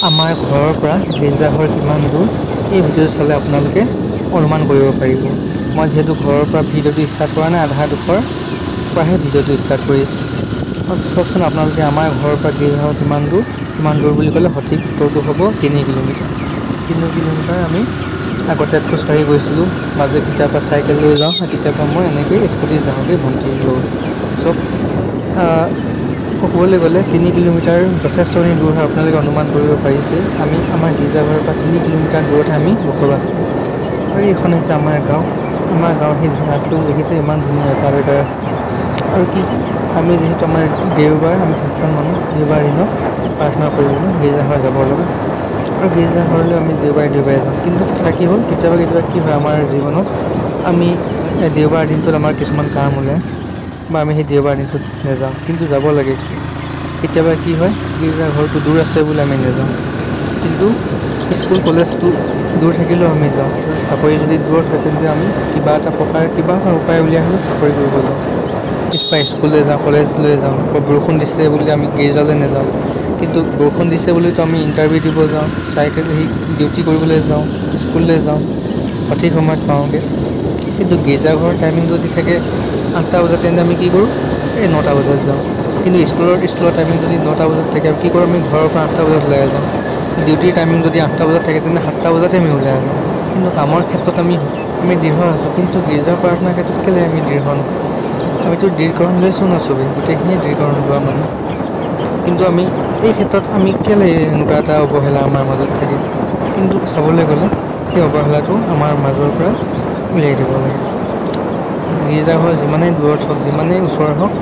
আমাৰ ঘৰৰ পৰা গীৰ্জাঘৰ কিমান দূৰ এই ভিডিঅ'টো চালে আপোনালোকে অনুমান কৰিব পাৰিব। মই যিহেতু ঘৰৰ পৰা ভিডিঅ'টো ষ্টাৰ্ট কৰা নাই, আধা দুখৰ পৰাহে ভিডিঅ'টো ষ্টাৰ্ট কৰিছোঁ। চাওকচোন আপোনালোকে আমাৰ ঘৰৰ পৰা গীৰ্জাঘৰ কিমান দূৰ বুলি ক'লে সঠিক উত্তৰটো হ'ব 3 কিলোমিটাৰ। 3 কিলোমিটাৰ আমি আগতে খোজকাঢ়ি গৈছিলোঁ, মাজে কেতিয়াবা চাইকেল লৈ যাওঁ, কেতিয়াবা মই এনেকৈ স্কুটিত যাওঁগৈ ভণ্টিৰ লগত। চব ক'বলৈ গ'লে 3 কিলোমিটাৰ যথেষ্টখিনি দূৰ হয়, আপোনালোকে অনুমান কৰিব পাৰিছে। আমি আমাৰ গীৰ্জাঘৰৰ পৰা 3 কিলোমিটাৰ দূৰত আমি বসবাস কৰোঁ। আৰু এইখন হৈছে আমাৰ গাঁও। আমাৰ গাঁৱৰ সেই ৰাস্তাটো দেখিছে, ইমান ধুনীয়া একা বেকা ৰাস্তা। আৰু কি আমি যিহেতু আমাৰ দেওবাৰ, আমি খ্ৰীষ্টান মানুহ, দেওবাৰ দিনত প্ৰাৰ্থনা কৰিবলৈ গীৰ্জাঘৰ যাব লাগে। আৰু গীৰ্জাঘৰলৈ আমি দেওবাৰে যাওঁ। কিন্তু কথা কি হ'ল, কেতিয়াবা কি হয় আমাৰ জীৱনত, আমি দেওবাৰ দিনটোত আমাৰ কিছুমান কাম ওলায় বা আমি সেই দেওবাৰ দিনটোত নাযাওঁ, কিন্তু যাব লাগে। কেতিয়াবা কি হয়, গীৰ্জাঘৰটো দূৰ আছে বুলি আমি নাযাওঁ, কিন্তু স্কুল কলেজটো দূৰ থাকিলেও আমি যাওঁ। চাকৰি যদি দূৰত হয়, তেন্তে আমি কিবা এটা উপায় উলিয়াই হ'লেও চাকৰি কৰিব যাওঁ। স্কুললৈ যাওঁ, কলেজলৈ যাওঁ। বৰষুণ দিছে বুলি আমি গীৰ্জালৈ নাযাওঁ, কিন্তু বৰষুণ দিছে বুলিতো আমি ইণ্টাৰভিউ দিব যাওঁ, ডিউটি কৰিবলৈ যাওঁ, স্কুললৈ যাওঁ, সঠিক সময়ত পাওঁগৈ। কিন্তু গীৰ্জাঘৰৰ টাইমিং যদি থাকে 8টা বজাত, তেন্তে আমি কি কৰোঁ, 9টা বজাত যাওঁ। কিন্তু স্কুলৰ টাইমিং যদি 9টা বজাত থাকে, কি কৰোঁ, আমি ঘৰৰ পৰা 8টা বজাত ওলাই যাওঁ। ডিউটিৰ টাইমিং যদি 8টা বজাত থাকে, তেন্তে 7টা বজাতে আমি ওলাই যাওঁ। কিন্তু কামৰ ক্ষেত্ৰত আমি দৃঢ় আছোঁ, কিন্তু গীৰ্জা প্ৰাৰ্থনাৰ ক্ষেত্ৰত কেলৈ আমি দৃঢ় নহয়? আমিতো দৃঢ়কৰণ লৈছোঁ ন, চবেই গোটেইখিনিয়ে দৃঢ়কৰণ লোৱা মানুহ। কিন্তু আমি এই ক্ষেত্ৰত আমি কেলৈ এনেকুৱা এটা অৱহেলা আমাৰ মাজত থাকে? কিন্তু চাবলৈ গ'লে সেই অৱহেলাটো আমাৰ মাজৰ পৰা উলিয়াই দিব লাগে। গীৰ্জাঘৰ যিমানেই দূৰত হওক, যিমানেই ওচৰ হওক,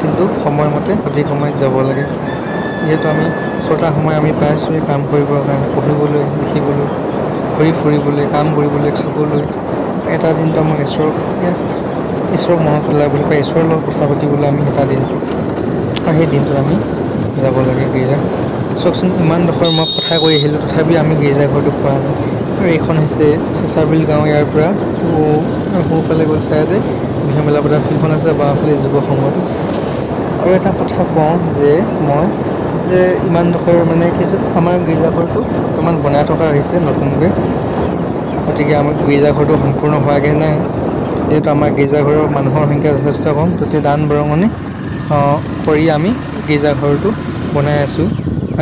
কিন্তু সময়মতে সঠিক সময়ত যাব লাগে। যিহেতু আমি 6টা সময় আমি পাইছোঁৱেই কাম কৰিবৰ কাৰণে, পঢ়িবলৈ, লিখিবলৈ, ঘূৰি ফুৰিবলৈ, কাম কৰিবলৈ, খাবলৈ। এটা দিনটো আমাক ঈশ্বৰক মনত পেলাবলৈ বা ঈশ্বৰৰ লগত কথা পাতিবলৈ আমি এটা দিন পাওঁ, আৰু সেই দিনটোত আমি যাব লাগে গীৰ্জা। চাওকচোন, ইমান ডোখৰ মই কথা কৈ আহিলোঁ, তথাপিও আমি গীৰ্জাঘৰটো পোৱা নাই। আৰু এইখন হৈছে চেঁচাবিল গাঁও। ইয়াৰ পৰা সোঁফালে গ'ল চাইডে বিহুমেলা পতা ফিল্ডখন আছে, বাওঁফালে যুৱ সংঘটো আছে। আৰু এটা কথা কওঁ যে ইমান ডোখৰ মানে আমাৰ গীৰ্জাঘৰটো বৰ্তমান বনাই থকা হৈছে নতুনকৈ, গতিকে আমাৰ গীৰ্জাঘৰটো সম্পূৰ্ণ হোৱাগৈ নাই। যিহেতু আমাৰ গীৰ্জাঘৰৰ মানুহৰ সংখ্যা যথেষ্ট কম, গতিকে দান বৰঙণি কৰি আমি গীৰ্জাঘৰটো বনাই আছোঁ।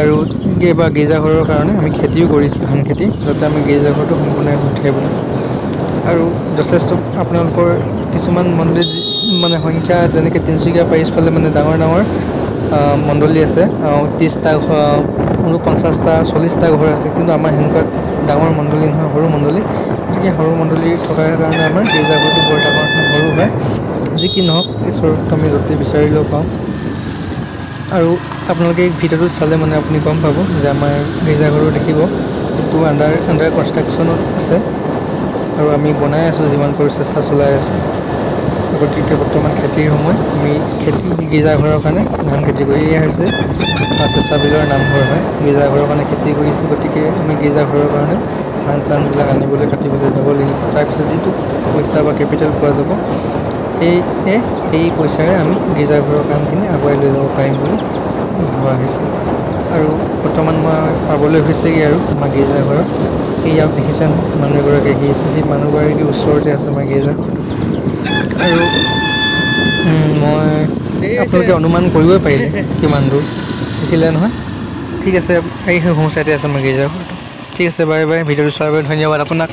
আৰু গীৰ্জাঘৰৰ কাৰণে আমি খেতিও কৰিছোঁ, ধান খেতি, যাতে আমি গীৰ্জাঘৰটো সম্পূৰ্ণ হৈ উঠে বুলি। আৰু যথেষ্ট আপোনালোকৰ কিছুমান মণ্ডলীত মানে সংখ্যা, যেনেকৈ তিনিচুকীয়া পাৰিছফালে মানে ডাঙৰ মণ্ডলী আছে, 30টা, 49টা, 40টা ঘৰ আছে। কিন্তু আমাৰ সেনেকুৱা ডাঙৰ মণ্ডলী নহয়, সৰু মণ্ডলী। গতিকে সৰু মণ্ডলী থকাৰ কাৰণে আমাৰ গীৰ্জাঘৰটো বৰ ডাঙৰ সৰু হয়। যি কি নহওক, ঈশ্বৰক আমি য'তে বিচাৰিলেও পাওঁ। আৰু আপোনালোকে এই ভিডিঅ'টো চালে মানে আপুনি গম পাব যে আমাৰ গীৰ্জাঘৰো দেখিব, সেইটো আণ্ডাৰ কনষ্ট্ৰাকশ্যনত আছে, আৰু আমি বনাই আছোঁ, যিমান পাৰোঁ চেষ্টা চলাই আছোঁ। গতিকে বৰ্তমান খেতিৰ সময়, আমি গীৰ্জাঘৰৰ কাৰণে ধান খেতি কৰি, এয়া হৈছে চেঁচাবিলৰ নামঘৰ হয়, গীৰ্জাঘৰৰ কাৰণে খেতি কৰিছোঁ। গতিকে আমি গীৰ্জাঘৰৰ কাৰণে ধান চানবিলাক আনিবলৈ, কাটিবলৈ যাব লাগিব। তাৰপিছত যিটো পইচা বা কেপিটেল পোৱা যাব, সেই পইচাৰে আমি গীৰ্জাঘৰৰ কামখিনি আগুৱাই লৈ যাব পাৰিম বুলি ভবা হৈছে। আৰু বৰ্তমান মই পাবলৈ হৈছেগৈ আৰু আমাৰ গীৰ্জাঘৰত। ইয়াত দেখিছে মানুহ এগৰাকী আহি আছে, সেই মানুহগৰাকীৰ ওচৰতে আছে আমাৰ গীৰ্জাঘৰটো। আৰু আপোনালোকে অনুমান কৰিবই পাৰিলে কিমান দূৰ, দেখিলে নহয়। ঠিক আছে, এই সোঁ চাইডে আছে আমাৰ গীৰ্জাঘৰটো। ঠিক আছে, বাই বাই। ভিডিঅ'টো চোৱাৰ বাবে ধন্যবাদ আপোনাক।